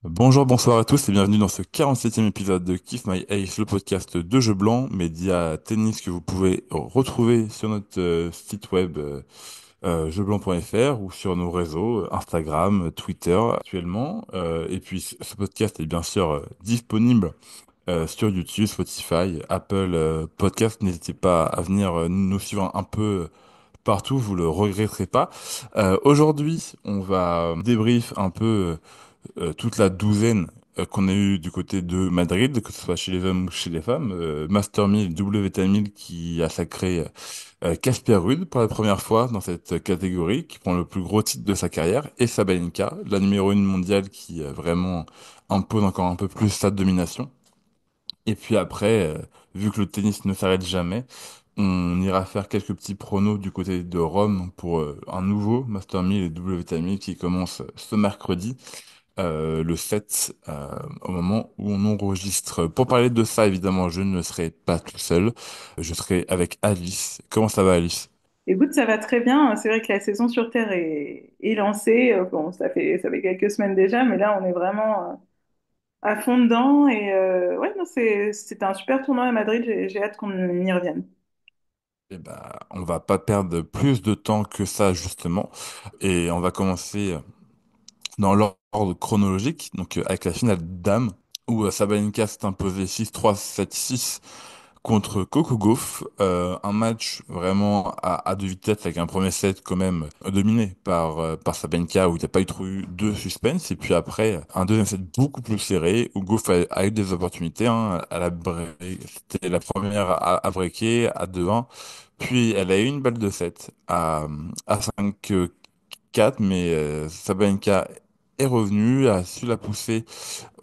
Bonjour, bonsoir à tous et bienvenue dans ce 47e épisode de Kiff My Ace, le podcast de jeux blancs, média tennis que vous pouvez retrouver sur notre site web jeuxblancs.fr ou sur nos réseaux Instagram, Twitter actuellement. Et puis ce podcast est bien sûr disponible sur YouTube, Spotify, Apple Podcast. N'hésitez pas à venir nous suivre un peu partout, vous le regretterez pas. Aujourd'hui, on va débrief un peu toute la douzaine qu'on a eu du côté de Madrid, que ce soit chez les hommes ou chez les femmes. Master 1000, WTA 1000 qui a sacré Casper Ruud pour la première fois dans cette catégorie, qui prend le plus gros titre de sa carrière, et Sabalenka, la numéro 1 mondiale qui vraiment impose encore un peu plus sa domination. Et puis après, vu que le tennis ne s'arrête jamais, on ira faire quelques petits pronos du côté de Rome pour un nouveau Master 1000 et WTA 1000 qui commence ce mercredi le 7 au moment où on enregistre. Pour parler de ça, évidemment, je ne serai pas tout seul. Je serai avec Alice. Comment ça va, Alice? Écoute, ça va très bien. C'est vrai que la saison sur Terre est lancée. Bon, ça fait quelques semaines déjà, mais là, on est vraiment à fond dedans. Et ouais, non, c'était un super tournoi à Madrid. J'ai hâte qu'on y revienne. Eh ben, on va pas perdre plus de temps que ça, justement. Et on va commencer dans l'ordre chronologique, donc avec la finale dames, où Sabalenka s'est imposée 6-3, 7-6 contre Coco Gauff. Un match vraiment à deux vitesses avec un premier set quand même dominé par Sabalenka où il n'y a pas eu trop eu de suspense. Et puis après, un deuxième set beaucoup plus serré où Gauff a eu des opportunités. Hein, c'était la première à breaker à 2-1. Puis elle a eu une balle de 7 à 5-4, mais Sabalenka est revenue, a su la pousser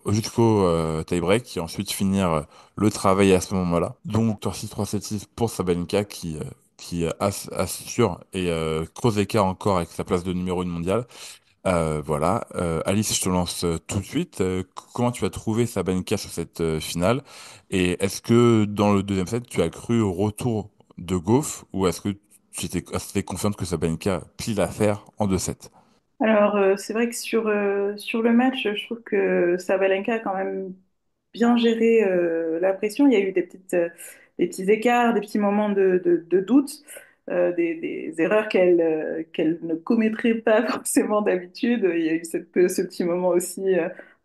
jusqu'au tie-break et ensuite finir le travail à ce moment-là. Donc victoire 6-3-7-6 pour Sabalenka qui assure et creuse l'écart encore avec sa place de numéro 1 mondial. Voilà. Alice, je te lance tout de suite. Comment tu as trouvé Sabalenka sur cette finale? Et est-ce que dans le deuxième set, tu as cru au retour de Gauff ou est-ce que tu étais assez confiante que Sabalenka plie l'affaire en 2-7? Alors, c'est vrai que sur le match, je trouve que Sabalenka a quand même bien géré la pression. Il y a eu des petits écarts, des petits moments de doute, des erreurs qu'elle ne commettrait pas forcément d'habitude. Il y a eu ce petit moment aussi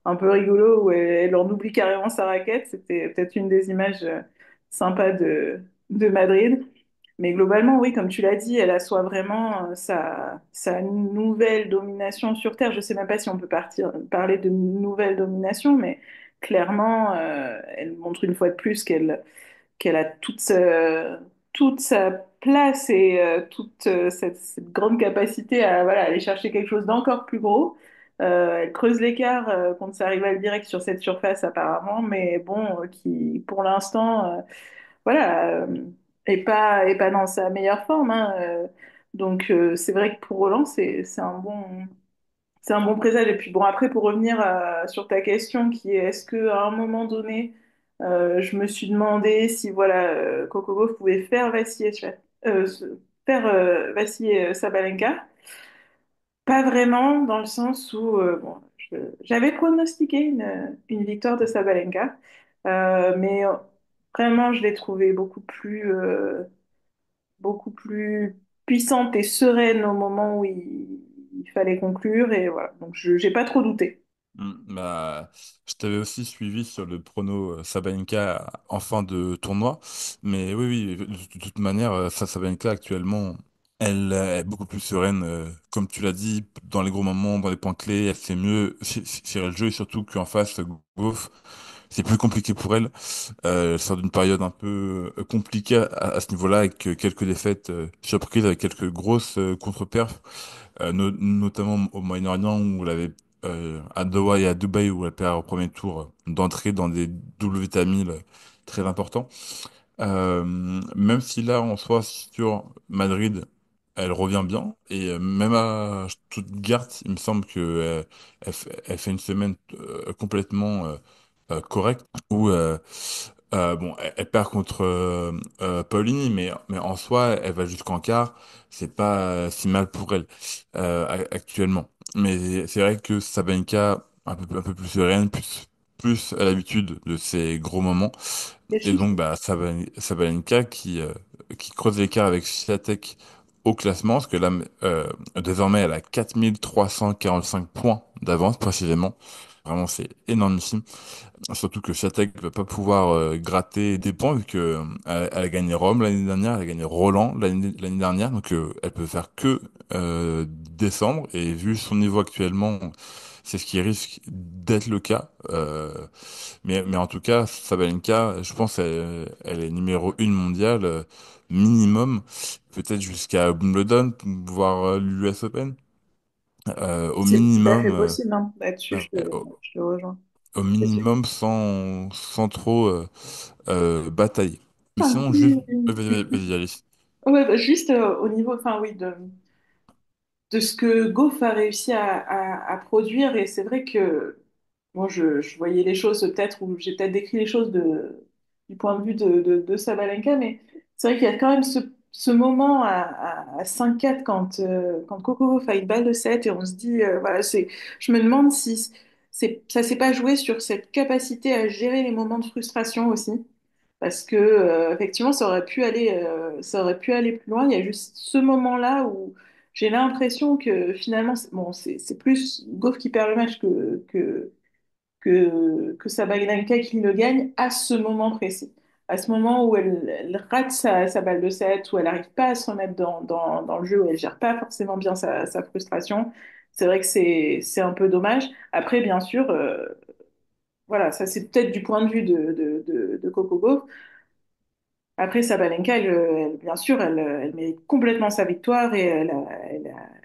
un peu rigolo où elle en oublie carrément sa raquette. C'était peut-être une des images sympas de Madrid. Mais globalement, oui, comme tu l'as dit, elle assoit vraiment sa nouvelle domination sur Terre. Je sais même pas si on peut parler de nouvelle domination, mais clairement, elle montre une fois de plus qu'elle a toute sa place et toute cette grande capacité à voilà, aller chercher quelque chose d'encore plus gros. Elle creuse l'écart contre sa rivale directe sur cette surface apparemment, mais bon, qui pour l'instant voilà, et pas dans sa meilleure forme, hein, donc c'est vrai que pour Roland, c'est un bon présage. Et puis bon, après pour revenir sur ta question qui est est-ce que à un moment donné, je me suis demandé si voilà Coco Gauff pouvait faire vaciller Sabalenka. Pas vraiment, dans le sens où bon, j'avais pronostiqué une victoire de Sabalenka, mais vraiment, je l'ai trouvée beaucoup plus puissante et sereine au moment où il fallait conclure, et voilà. Donc, je j'ai pas trop douté. Bah, je t'avais aussi suivi sur le prono Sabalenka en fin de tournoi, mais oui, oui, de toute manière, Sabalenka actuellement, elle est beaucoup plus sereine, comme tu l'as dit, dans les gros moments, dans les points clés, elle fait mieux tirer le jeu et surtout qu'en face, Gauff, c'est plus compliqué pour elle. Elle sort d'une période un peu compliquée à ce niveau-là, avec quelques défaites surprises, avec quelques grosses contre-perfs notamment au Moyen-Orient où elle avait à Doha et à Dubaï où elle perd au premier tour d'entrée dans des doubles vitamines très importants. Même si là en soi sur Madrid elle revient bien et même à Stuttgart il me semble que elle fait une semaine complètement correcte où bon, elle perd contre Paulini, mais en soi, elle va jusqu'en quart. C'est pas si mal pour elle actuellement. Mais c'est vrai que Sabalenka un peu plus sereine, plus à l'habitude de ces gros moments. Les Et chiffres? donc, bah, Sabalenka qui creuse l'écart avec Swiatek au classement, parce que là, désormais, elle a 4345 points d'avance, précisément. Vraiment, c'est énormissime. Surtout que Swiatek va pas pouvoir gratter des points, vu que elle a gagné Rome l'année dernière, elle a gagné Roland l'année dernière, donc elle peut faire que descendre. Et vu son niveau actuellement, c'est ce qui risque d'être le cas. Mais en tout cas, Sabalenka, je pense, elle est numéro une mondiale minimum, peut-être jusqu'à Wimbledon, voire l'US Open. Au C'est tout à fait minimum, possible, hein. Là-dessus, ouais, je te rejoins. au C'est sûr. minimum sans trop batailler. Mais Ah, sinon, juste, oui, oui, vas-y, Alice. ouais, bah, juste au niveau, enfin oui, de ce que Goff a réussi à produire. Et c'est vrai que moi, je voyais les choses peut-être, ou j'ai peut-être décrit les choses du point de vue de Sabalenka, mais c'est vrai qu'il y a quand même ce moment à 5-4 quand Coco Gauff a une balle de 7 et on se dit, voilà, je me demande si ça s'est pas joué sur cette capacité à gérer les moments de frustration aussi. Parce que effectivement, ça aurait pu aller plus loin. Il y a juste ce moment-là où j'ai l'impression que finalement, bon, c'est plus Goff qui perd le match que Sabalenka qui le gagne à ce moment précis. À ce moment où elle rate sa balle de 7, où elle n'arrive pas à se remettre dans le jeu, où elle gère pas forcément bien sa frustration. C'est vrai que c'est un peu dommage. Après, bien sûr, voilà, ça c'est peut-être du point de vue de Coco Gauff. Après, Sabalenka, bien sûr, elle mérite complètement sa victoire et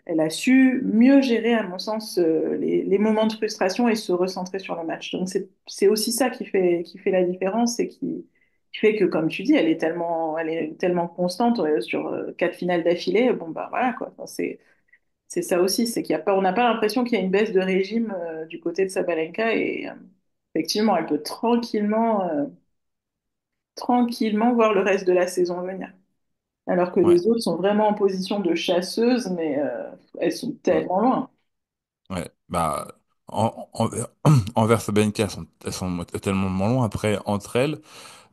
elle a su mieux gérer, à mon sens, les moments de frustration et se recentrer sur le match. Donc, c'est aussi ça qui fait la différence et qui fait que, comme tu dis, elle est tellement constante sur 4 finales d'affilée. Bon, bah voilà, quoi. Enfin, c'est ça aussi, c'est qu'il y a pas, on n'a pas l'impression qu'il y a une baisse de régime du côté de Sabalenka et effectivement, elle peut tranquillement voir le reste de la saison venir. Alors que Ouais. les autres sont vraiment en position de chasseuse, mais elles sont Mm. tellement loin. Ouais. Bah, envers, envers Sabalenka, elles sont tellement loin. Après, entre elles,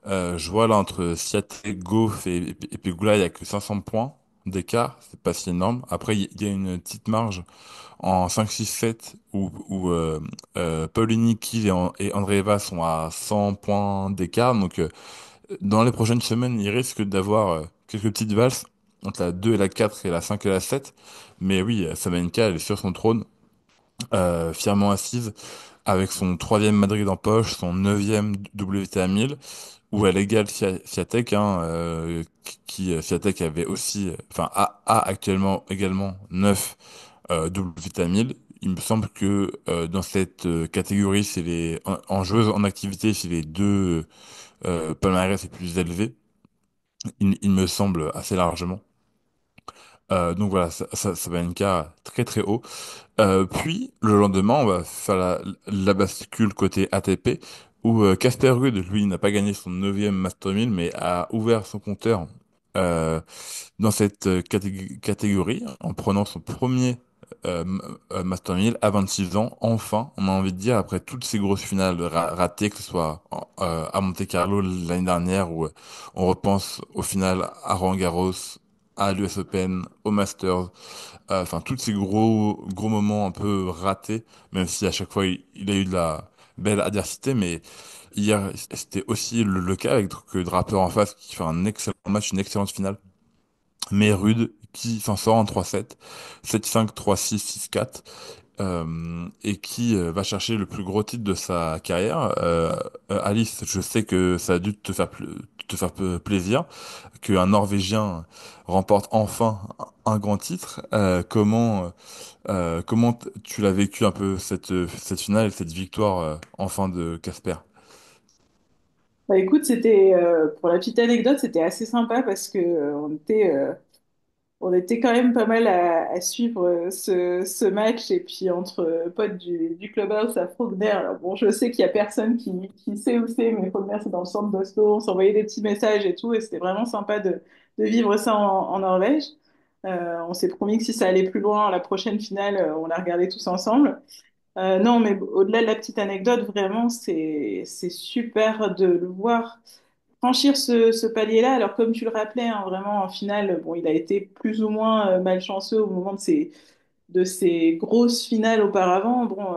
je vois là entre Swiatek, Gauff et Pegula, il y a que 500 points d'écart. C'est pas si énorme. Après, il y a une petite marge en 5-6-7 où Paulini, Keys et Andreeva sont à 100 points d'écart. Donc, dans les prochaines semaines, il risque d'avoir quelques petites valses entre la 2 et la 4 et la 5 et la 7. Mais oui, Sabalenka, elle est sur son trône, fièrement assise, avec son troisième Madrid en poche, son neuvième WTA 1000, où elle égale Swiatek, hein, Swiatek avait aussi, enfin a actuellement également 9 WTA 1000. Il me semble que dans cette catégorie, c'est en joueuse en activité, c'est les deux palmarès les plus élevés, il me semble assez largement. Donc voilà, ça va une carte très très haut. Puis le lendemain, on va faire la bascule côté ATP où Casper Ruud, lui, n'a pas gagné son neuvième Master 1000, mais a ouvert son compteur euh, dans cette catégorie en prenant son premier Master 1000 à 26 ans. Enfin, on a envie de dire, après toutes ces grosses finales ratées, que ce soit à Monte-Carlo l'année dernière, où on repense au final à Roland-Garros, à l'US Open, au Masters, enfin tous ces gros moments un peu ratés, même si à chaque fois il a eu de la belle adversité, mais hier c'était aussi le cas avec que Draper en face qui fait un excellent match, une excellente finale, mais rude, qui s'en sort en 3-7, 7-5, 3-6, 6-4, et qui va chercher le plus gros titre de sa carrière. Alice, je sais que ça a dû te faire plaisir qu'un Norvégien remporte enfin un grand titre. Comment tu l'as vécu un peu cette finale, cette victoire enfin de Casper? Bah, écoute, pour la petite anecdote, c'était assez sympa parce que on était quand même pas mal à suivre ce match et puis entre potes du Clubhouse à Frogner. Alors bon, je sais qu'il y a personne qui sait où c'est, mais Frogner c'est dans le centre d'Oslo. On s'envoyait des petits messages et tout, et c'était vraiment sympa de vivre ça en Norvège. On s'est promis que si ça allait plus loin, la prochaine finale, on la regardait tous ensemble. Non, mais au-delà de la petite anecdote, vraiment, c'est super de le voir franchir ce palier-là. Alors, comme tu le rappelais, hein, vraiment, en finale, bon, il a été plus ou moins malchanceux au moment de ses grosses finales auparavant. Bon,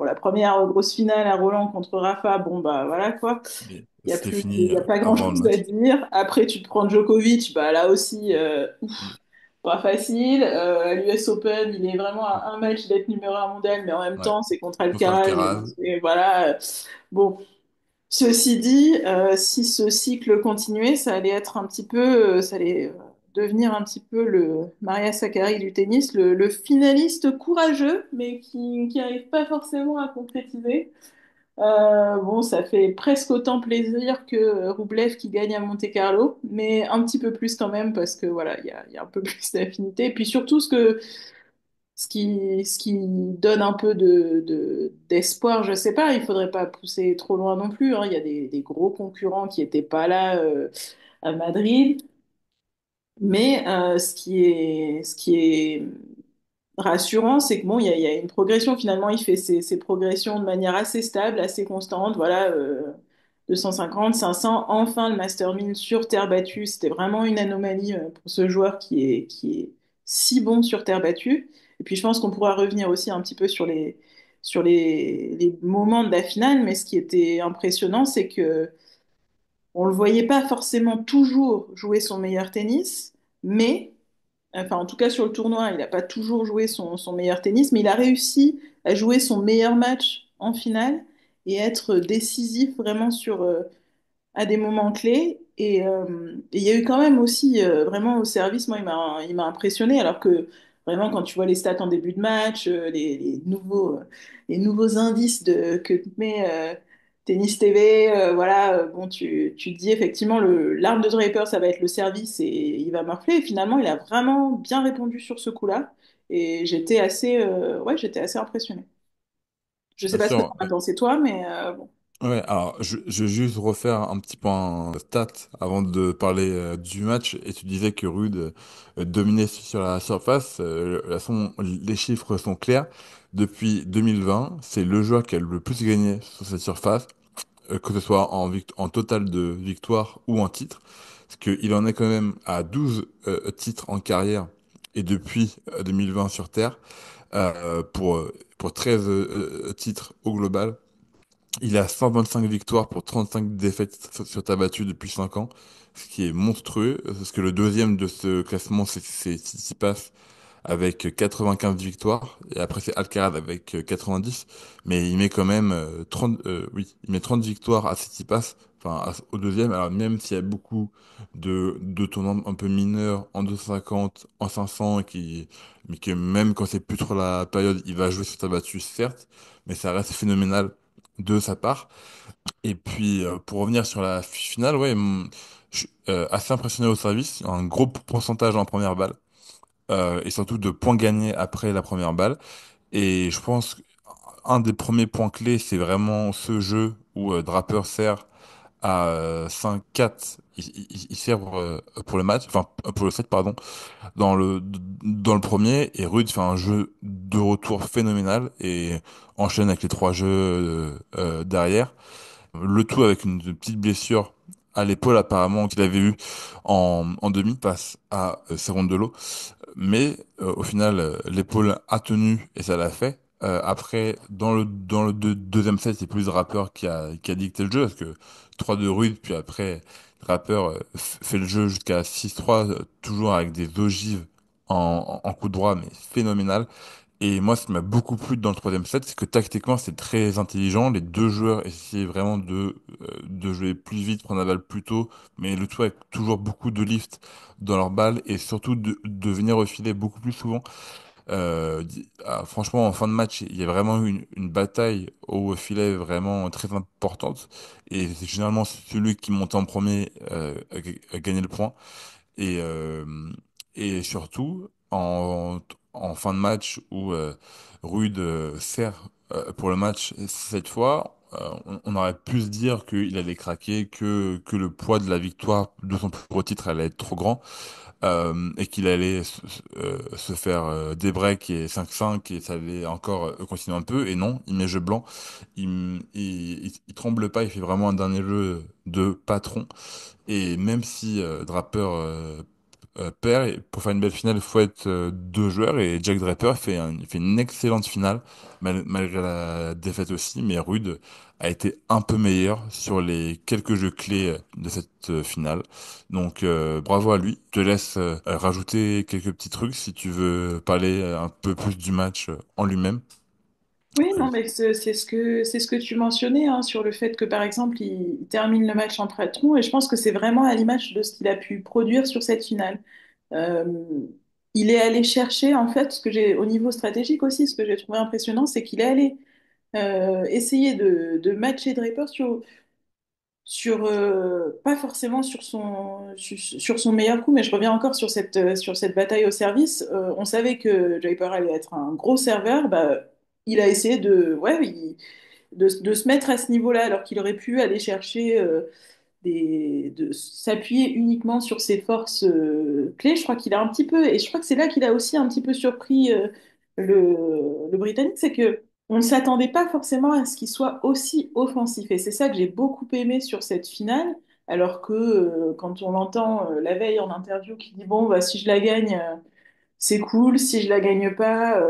la première grosse finale à Roland contre Rafa, bon, bah voilà quoi. Mais Il y a c'était plus, fini il y a pas avant le grand-chose à match. dire. Après, tu te prends Djokovic, bah là aussi, Mm, pas facile. À l'US Open, il est vraiment à un match d'être numéro un mondial, mais en même ouais. temps, c'est contre Contre Alcaraz. Alcaraz. Et voilà. Bon, ceci dit, si ce cycle continuait, ça allait être un petit peu, ça allait devenir un petit peu le Maria Sakkari du tennis, le finaliste courageux, mais qui n'arrive pas forcément à concrétiser. Bon, ça fait presque autant plaisir que Roublev qui gagne à Monte-Carlo, mais un petit peu plus quand même parce que voilà, il y a un peu plus d'affinité. Et puis surtout, ce qui donne un peu d'espoir, je sais pas, il faudrait pas pousser trop loin non plus, hein. Il y a des gros concurrents qui étaient pas là à Madrid, mais ce qui est rassurant, c'est que bon, il y a une progression. Finalement, il fait ses progressions de manière assez stable, assez constante. Voilà, 250, 500. Enfin, le Master 1000 sur terre battue, c'était vraiment une anomalie pour ce joueur qui est si bon sur terre battue. Et puis, je pense qu'on pourra revenir aussi un petit peu sur les moments de la finale. Mais ce qui était impressionnant, c'est que on le voyait pas forcément toujours jouer son meilleur tennis, mais enfin, en tout cas, sur le tournoi, il n'a pas toujours joué son meilleur tennis, mais il a réussi à jouer son meilleur match en finale et être décisif vraiment à des moments clés. Et il y a eu quand même aussi, vraiment au service, moi, il m'a impressionné, alors que vraiment, quand tu vois les stats en début de match, les nouveaux indices que te met Tennis TV, voilà, bon, tu te dis effectivement, l'arme de Draper, ça va être le service et il va morfler. Et finalement, il a vraiment bien répondu sur ce coup-là. Et ouais, j'étais assez impressionnée. Je sais Bien pas ce que sûr. t'en as pensé toi, mais bon. Ouais, alors je vais juste refaire un petit point stat avant de parler du match. Et tu disais que Rude dominait sur la surface. Les chiffres sont clairs. Depuis 2020, c'est le joueur qui a le plus gagné sur cette surface, que ce soit en total de victoires ou en titres. Parce qu'il en est quand même à 12 titres en carrière et depuis 2020 sur Terre, pour 13 titres au global. Il a 125 victoires pour 35 défaites sur terre battue depuis 5 ans, ce qui est monstrueux, parce que le deuxième de ce classement, c'est Tsitsipas avec 95 victoires, et après c'est Alcaraz avec 90, mais il met quand même 30, oui, il met 30 victoires à Tsitsipas, enfin au deuxième, alors même s'il y a beaucoup de tournois un peu mineurs en 250, en 500, mais que même quand c'est plus trop la période, il va jouer sur terre battue, certes, mais ça reste phénoménal de sa part. Et puis, pour revenir sur la finale, ouais, je suis assez impressionné au service. Un gros pourcentage en première balle. Et surtout de points gagnés après la première balle. Et je pense qu'un des premiers points clés, c'est vraiment ce jeu où Draper sert à 5-4. Il sert pour le match, enfin pour le set, pardon, dans le premier. Et Rude fait un jeu de retour phénoménal et enchaîne avec les trois jeux derrière. Le tout avec une petite blessure à l'épaule apparemment qu'il avait eu en demi face à Cerundolo. Mais au final, l'épaule a tenu et ça l'a fait. Après, dans le deuxième set, c'est plus le rappeur qui a dicté le jeu parce que 3-2 rude, puis après, le rappeur fait le jeu jusqu'à 6-3, toujours avec des ogives en coup droit, mais phénoménal. Et moi, ce qui m'a beaucoup plu dans le troisième set, c'est que tactiquement, c'est très intelligent. Les deux joueurs essayaient vraiment de jouer plus vite, prendre la balle plus tôt, mais le tout avec toujours beaucoup de lift dans leur balle et surtout de venir au filet beaucoup plus souvent. Franchement, en fin de match, il y a vraiment eu une bataille au filet vraiment très importante. Et c'est généralement celui qui monte en premier a gagné le point. Et, euh, et surtout, en fin de match où Rude sert pour le match cette fois, on aurait pu se dire qu'il allait craquer, que le poids de la victoire de son plus gros titre allait être trop grand, et qu'il allait se faire des breaks et 5-5 et ça allait encore continuer un peu. Et non, il met jeu blanc, il tremble pas, il fait vraiment un dernier jeu de patron. Et même si Draper perd, et pour faire une belle finale, il faut être deux joueurs. Et Jack Draper fait une excellente finale, malgré la défaite aussi. Mais Rude a été un peu meilleur sur les quelques jeux clés de cette finale. Donc bravo à lui. Je te laisse rajouter quelques petits trucs si tu veux parler un peu plus du match en lui-même. Oui, non, Allez. mais c'est ce que tu mentionnais hein, sur le fait que par exemple il termine le match en patron et je pense que c'est vraiment à l'image de ce qu'il a pu produire sur cette finale. Euh, il est allé chercher en fait ce que j'ai au niveau stratégique aussi, ce que j'ai trouvé impressionnant, c'est qu'il est allé essayer de matcher Draper pas forcément sur son meilleur coup, mais je reviens encore sur cette bataille au service. On savait que Draper allait être un gros serveur, bah, il a essayé de se mettre à ce niveau-là, alors qu'il aurait pu aller chercher de s'appuyer uniquement sur ses forces clés. Je crois qu'il a un petit peu, et je crois que c'est là qu'il a aussi un petit peu surpris le Britannique, c'est que on ne s'attendait pas forcément à ce qu'il soit aussi offensif. Et c'est ça que j'ai beaucoup aimé sur cette finale, alors que quand on l'entend la veille en interview qui dit bon, bah, si je la gagne, c'est cool, si je la gagne pas,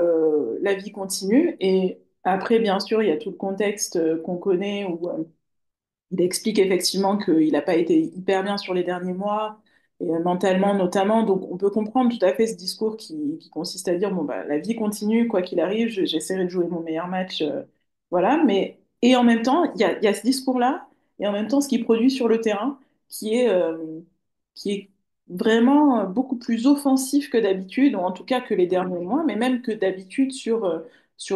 la vie continue. Et après, bien sûr, il y a tout le contexte qu'on connaît où il explique effectivement qu'il n'a pas été hyper bien sur les derniers mois, et mentalement notamment. Donc on peut comprendre tout à fait ce discours qui consiste à dire, bon, bah, la vie continue, quoi qu'il arrive, j'essaierai de jouer mon meilleur match. Voilà, mais et en même temps, il y a ce discours-là, et en même temps ce qu'il produit sur le terrain, qui est vraiment beaucoup plus offensif que d'habitude, ou en tout cas que les derniers mois, mais même que d'habitude sur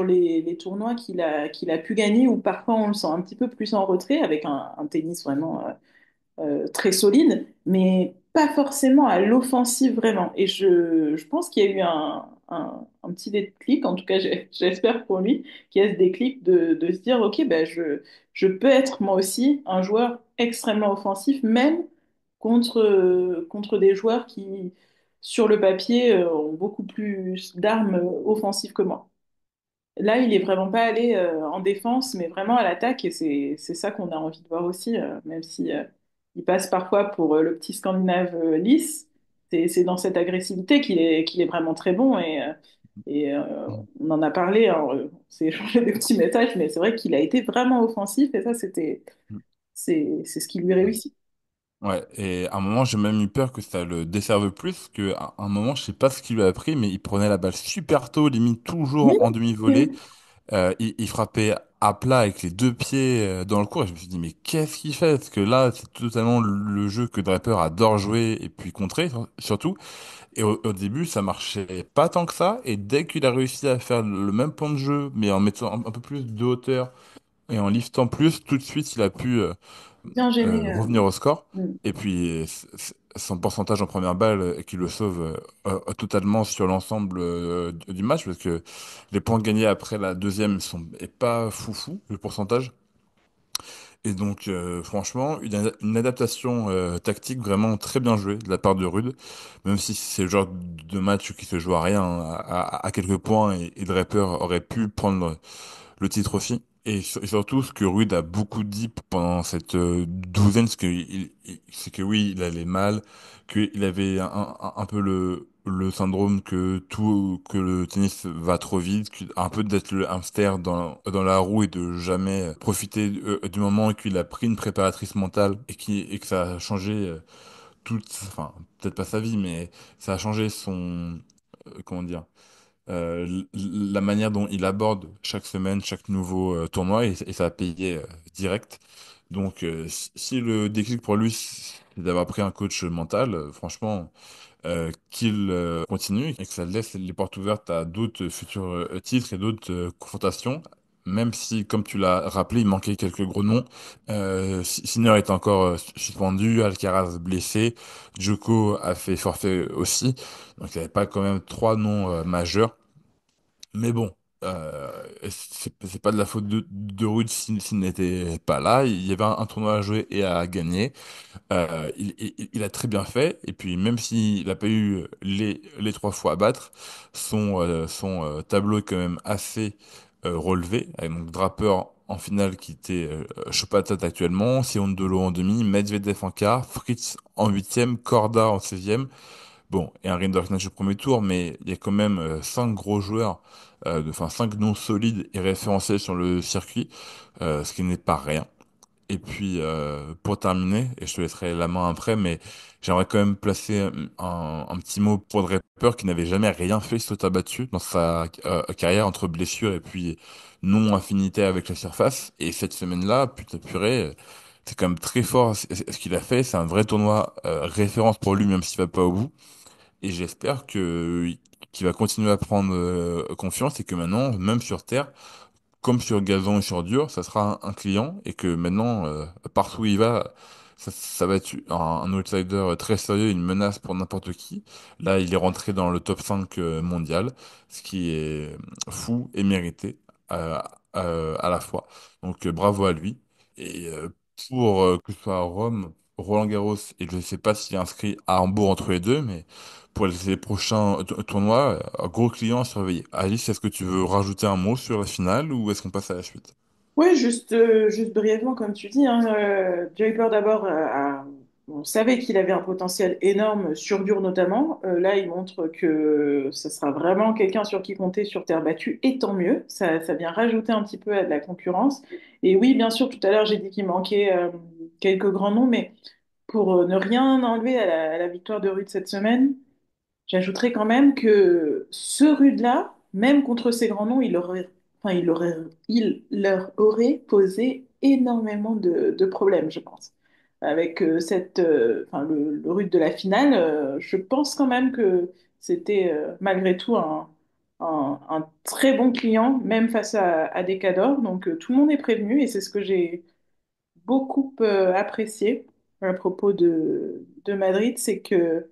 les tournois qu'il a pu gagner, où parfois on le sent un petit peu plus en retrait, avec un tennis vraiment très solide, mais pas forcément à l'offensive vraiment. Et je pense qu'il y a eu un petit déclic, en tout cas j'espère pour lui, qu'il y a ce déclic de se dire, ok, ben je peux être moi aussi un joueur extrêmement offensif, même contre des joueurs qui, sur le papier, ont beaucoup plus d'armes offensives que moi. Là, il est vraiment pas allé en défense, mais vraiment à l'attaque, et c'est ça qu'on a envie de voir aussi, même si il passe parfois pour le petit Scandinave lisse. C'est dans cette agressivité qu'il est vraiment très bon, on en a parlé, hein, on s'est échangé des petits messages, mais c'est vrai qu'il a été vraiment offensif, et ça, c'est ce qui lui réussit. Ouais, et à un moment, j'ai même eu peur que ça le desserve plus, que à un moment, je sais pas ce qu'il lui a pris, mais il prenait la balle super tôt, limite Oui, toujours en demi-volée. oui. Il frappait à plat avec les deux pieds dans le court, et je me suis dit, mais qu'est-ce qu'il fait? Parce que là, c'est totalement le jeu que Draper adore jouer et puis contrer, surtout. Et au début, ça marchait pas tant que ça, et dès qu'il a réussi à faire le même plan de jeu, mais en mettant un peu plus de hauteur et en liftant plus, tout de suite, il a pu Bien gêné. revenir au score. Mm. Et puis son pourcentage en première balle qui le sauve totalement sur l'ensemble du match parce que les points gagnés après la deuxième sont est pas foufou le pourcentage. Et donc franchement une adaptation tactique vraiment très bien jouée de la part de Rude, même si c'est le genre de match qui se joue à rien à quelques points et Draper aurait pu prendre le titre aussi. Et surtout, ce que Rude a beaucoup dit pendant cette douzaine, c'est que oui, il allait mal, qu'il avait un peu le syndrome que le tennis va trop vite, un peu d'être le hamster dans la roue et de jamais profiter du moment et qu'il a pris une préparatrice mentale et que ça a changé enfin, peut-être pas sa vie, mais ça a changé comment dire, la manière dont il aborde chaque semaine, chaque nouveau tournoi, et ça a payé direct. Donc, si le déclic pour lui, c'est d'avoir pris un coach mental, franchement, qu'il continue et que ça laisse les portes ouvertes à d'autres futurs titres et d'autres confrontations. Même si, comme tu l'as rappelé, il manquait quelques gros noms. Sinner est encore suspendu, Alcaraz blessé, Djoko a fait forfait aussi. Donc il n'y avait pas quand même trois noms majeurs. Mais bon, c'est pas de la faute de Rude s'il n'était pas là. Il y avait un tournoi à jouer et à gagner. Il a très bien fait. Et puis même s'il n'a pas eu les trois fois à battre, son tableau est quand même assez relevé. Avec donc Draper en finale qui était chaud patate actuellement, Sion Dolo en demi, Medvedev en quart, Fritz en huitième, Korda en 16e. Bon, et un Rinderknecht au premier tour, mais il y a quand même cinq gros joueurs, enfin cinq noms solides et référencés sur le circuit, ce qui n'est pas rien. Et puis pour terminer, et je te laisserai la main après, mais j'aimerais quand même placer un petit mot pour Draper qui n'avait jamais rien fait saut abattu dans sa carrière entre blessures et puis non affinité avec la surface. Et cette semaine-là, putain purée, c'est quand même très fort ce qu'il a fait. C'est un vrai tournoi référence pour lui, même s'il va pas au bout. Et j'espère que qu'il va continuer à prendre confiance et que maintenant, même sur terre, comme sur gazon et sur dur, ça sera un client et que maintenant, partout où il va, ça va être un outsider très sérieux, une menace pour n'importe qui. Là, il est rentré dans le top 5 mondial, ce qui est fou et mérité euh, à la fois. Donc, bravo à lui. Et pour que ce soit à Rome, Roland-Garros, et je ne sais pas s'il est inscrit à Hambourg entre les deux, mais pour les prochains tournois, un gros client à surveiller. Alice, est-ce que tu veux rajouter un mot sur la finale ou est-ce qu'on passe à la suite? Ouais, juste brièvement, comme tu dis, hein, Draper d'abord, on savait qu'il avait un potentiel énorme sur dur notamment. Là, il montre que ce sera vraiment quelqu'un sur qui compter sur terre battue, et tant mieux. Ça vient rajouter un petit peu à de la concurrence. Et oui, bien sûr, tout à l'heure, j'ai dit qu'il manquait quelques grands noms, mais pour ne rien enlever à la victoire de Ruud cette semaine, j'ajouterais quand même que ce Rude-là, même contre ces grands noms, il leur aurait posé énormément de problèmes, je pense. Avec le Rude de la finale, je pense quand même que c'était malgré tout un très bon client, même face à des cadors. Donc tout le monde est prévenu et c'est ce que j'ai beaucoup apprécié à propos de Madrid, c'est que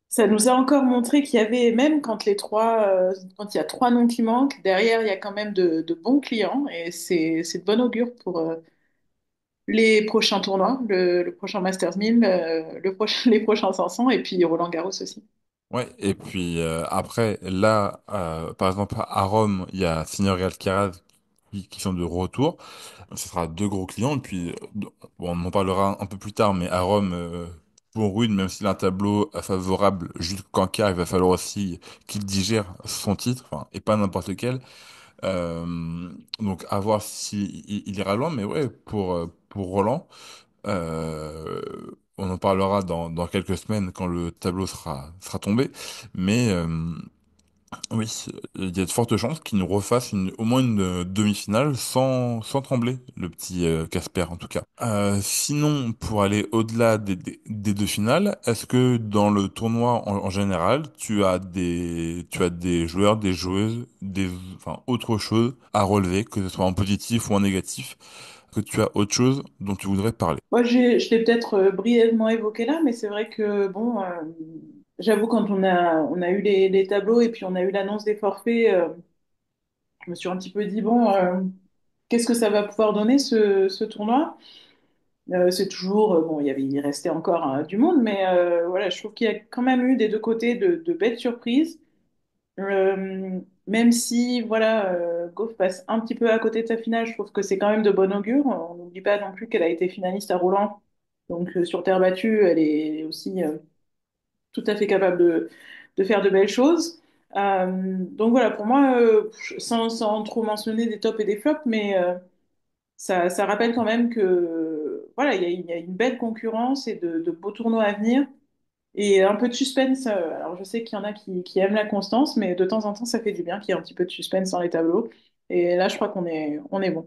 ça nous a encore montré qu'il y avait, même quand il y a trois noms qui manquent, derrière, il y a quand même de bons clients et c'est de bon augure pour les prochains tournois, le prochain Masters 1000, les prochains 500 et puis Roland Garros aussi. Ouais, et puis après, là, par exemple, à Rome, il y a Sinner et Alcaraz qui sont de retour. Ce sera deux gros clients. Et puis, bon, on en parlera un peu plus tard, mais à Rome, pour Rude, même s'il a un tableau favorable jusqu'en quart, il va falloir aussi qu'il digère son titre, enfin, et pas n'importe lequel. Donc, à voir si il ira loin. Mais ouais, pour Roland, euh, on en parlera dans quelques semaines quand le tableau sera tombé. Mais oui, il y a de fortes chances qu'il nous refasse au moins une demi-finale sans trembler, le petit Casper en tout cas. Sinon, pour aller au-delà des deux finales, est-ce que dans le tournoi en général, tu as des joueurs, des joueuses, enfin, autre chose à relever, que ce soit en positif ou en négatif, que tu as autre chose dont tu voudrais parler? Moi, je l'ai peut-être brièvement évoqué là, mais c'est vrai que, bon, j'avoue, quand on a eu les tableaux et puis on a eu l'annonce des forfaits, je me suis un petit peu dit, bon, qu'est-ce que ça va pouvoir donner ce tournoi? C'est toujours, bon, il restait encore du monde, mais voilà, je trouve qu'il y a quand même eu des deux côtés de belles surprises. Même si, voilà, Goff passe un petit peu à côté de sa finale, je trouve que c'est quand même de bon augure. On n'oublie pas non plus qu'elle a été finaliste à Roland. Donc, sur terre battue, elle est aussi tout à fait capable de faire de belles choses. Donc voilà, pour moi, sans trop mentionner des tops et des flops, mais ça rappelle quand même que voilà, il y a une belle concurrence et de beaux tournois à venir. Et un peu de suspense. Alors, je sais qu'il y en a qui aiment la constance, mais de temps en temps, ça fait du bien qu'il y ait un petit peu de suspense dans les tableaux. Et là, je crois on est bon.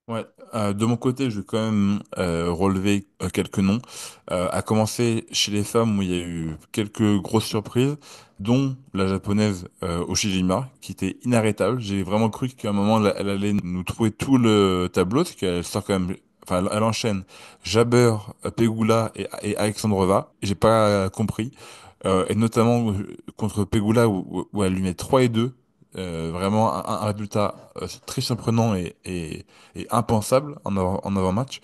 Ouais, de mon côté, je vais quand même relever quelques noms. À commencer chez les femmes où il y a eu quelques grosses surprises, dont la japonaise Oshijima, qui était inarrêtable. J'ai vraiment cru qu'à un moment elle allait nous trouver tout le tableau, parce qu'elle sort quand même, enfin elle enchaîne Jabber, Pegula et Alexandrova. J'ai pas compris, et notamment contre Pegula où elle lui met 3 et 2. Vraiment un résultat très surprenant et impensable en avant-match.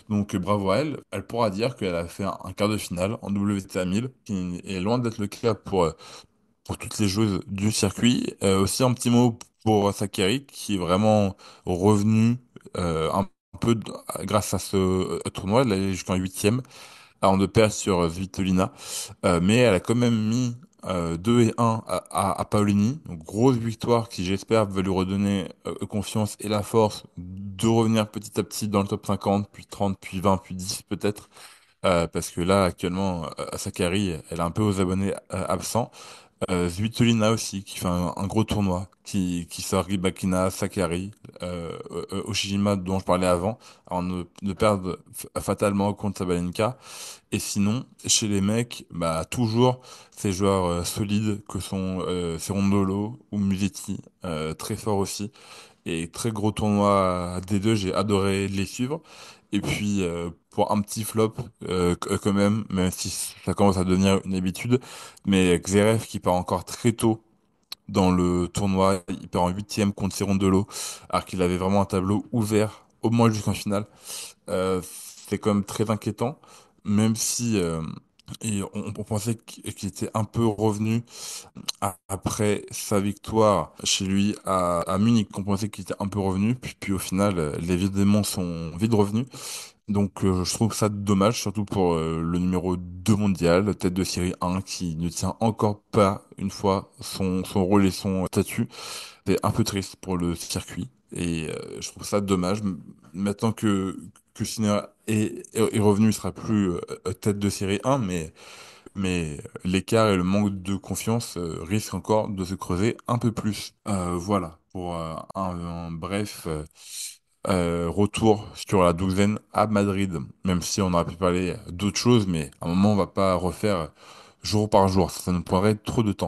Donc bravo à elle. Elle pourra dire qu'elle a fait un quart de finale en WTA 1000, qui est loin d'être le cas pour toutes les joueuses du circuit. Aussi un petit mot pour Sakari, qui est vraiment revenu un peu grâce à ce tournoi. Elle est allée jusqu'en huitième, avant de perdre sur Svitolina. Mais elle a quand même mis 2 et 1 à Paolini. Donc grosse victoire qui, j'espère, va lui redonner confiance et la force de revenir petit à petit dans le top 50, puis 30, puis 20, puis 10 peut-être. Parce que là, actuellement, Sakari, elle est un peu aux abonnés absents. Svitolina aussi, qui fait un gros tournoi, qui sort Rybakina, Sakari, Oshijima, dont je parlais avant de perdre fatalement contre Sabalenka. Et sinon, chez les mecs, bah toujours ces joueurs solides que sont Cerundolo ou Musetti, très forts aussi. Et très gros tournoi des deux, j'ai adoré les suivre. Et puis pour un petit flop quand même si ça commence à devenir une habitude, mais Xeref qui part encore très tôt dans le tournoi, il part en huitième contre Cerundolo, alors qu'il avait vraiment un tableau ouvert au moins jusqu'en finale. C'est quand même très inquiétant, même si on pensait qu'il était un peu revenu après sa victoire chez lui à Munich. On pensait qu'il était un peu revenu, puis au final, les vieux démons sont vite revenus. Donc je trouve ça dommage, surtout pour le numéro 2 mondial, tête de série 1, qui ne tient encore pas une fois son rôle et son statut. C'est un peu triste pour le circuit et je trouve ça dommage. Maintenant que Sinner est revenu, il sera plus tête de série 1, mais l'écart et le manque de confiance risquent encore de se creuser un peu plus. Voilà pour un bref retour sur la douzaine à Madrid. Même si on aurait pu parler d'autres choses, mais à un moment on va pas refaire jour par jour, ça nous prendrait trop de temps.